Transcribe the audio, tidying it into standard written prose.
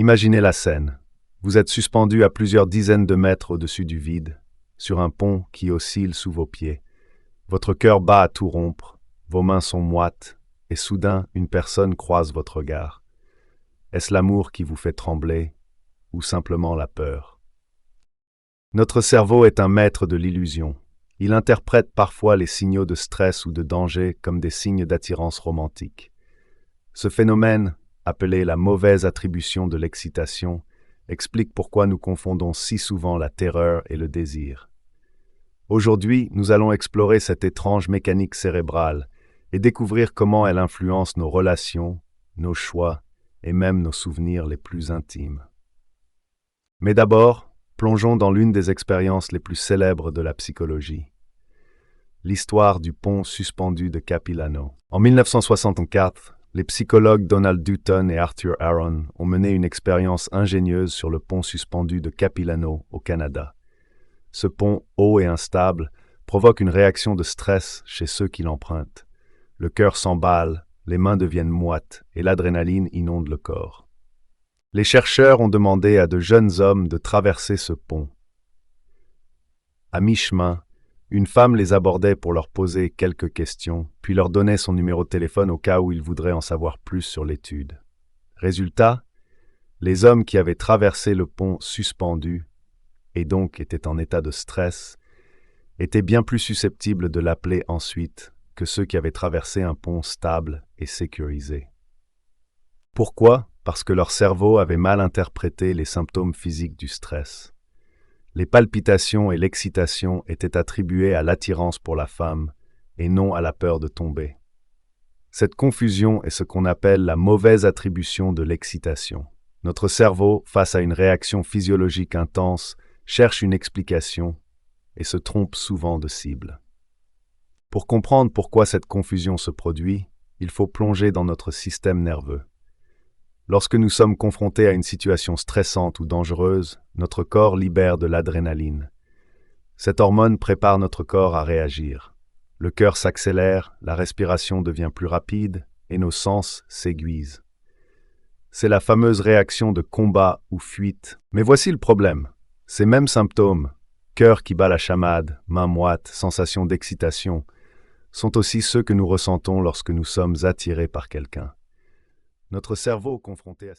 Imaginez la scène. Vous êtes suspendu à plusieurs dizaines de mètres au-dessus du vide, sur un pont qui oscille sous vos pieds. Votre cœur bat à tout rompre, vos mains sont moites, et soudain, une personne croise votre regard. Est-ce l'amour qui vous fait trembler, ou simplement la peur? Notre cerveau est un maître de l'illusion. Il interprète parfois les signaux de stress ou de danger comme des signes d'attirance romantique. Ce phénomène, appelé la mauvaise attribution de l'excitation, explique pourquoi nous confondons si souvent la terreur et le désir. Aujourd'hui, nous allons explorer cette étrange mécanique cérébrale et découvrir comment elle influence nos relations, nos choix et même nos souvenirs les plus intimes. Mais d'abord, plongeons dans l'une des expériences les plus célèbres de la psychologie. L'histoire du pont suspendu de Capilano. En 1964, les psychologues Donald Dutton et Arthur Aron ont mené une expérience ingénieuse sur le pont suspendu de Capilano au Canada. Ce pont haut et instable provoque une réaction de stress chez ceux qui l'empruntent. Le cœur s'emballe, les mains deviennent moites et l'adrénaline inonde le corps. Les chercheurs ont demandé à de jeunes hommes de traverser ce pont. À mi-chemin, une femme les abordait pour leur poser quelques questions, puis leur donnait son numéro de téléphone au cas où ils voudraient en savoir plus sur l'étude. Résultat, les hommes qui avaient traversé le pont suspendu, et donc étaient en état de stress, étaient bien plus susceptibles de l'appeler ensuite que ceux qui avaient traversé un pont stable et sécurisé. Pourquoi? Parce que leur cerveau avait mal interprété les symptômes physiques du stress. Les palpitations et l'excitation étaient attribuées à l'attirance pour la femme et non à la peur de tomber. Cette confusion est ce qu'on appelle la mauvaise attribution de l'excitation. Notre cerveau, face à une réaction physiologique intense, cherche une explication et se trompe souvent de cible. Pour comprendre pourquoi cette confusion se produit, il faut plonger dans notre système nerveux. Lorsque nous sommes confrontés à une situation stressante ou dangereuse, notre corps libère de l'adrénaline. Cette hormone prépare notre corps à réagir. Le cœur s'accélère, la respiration devient plus rapide et nos sens s'aiguisent. C'est la fameuse réaction de combat ou fuite. Mais voici le problème. Ces mêmes symptômes, cœur qui bat la chamade, mains moites, sensation d'excitation, sont aussi ceux que nous ressentons lorsque nous sommes attirés par quelqu'un. Notre cerveau confronté à ces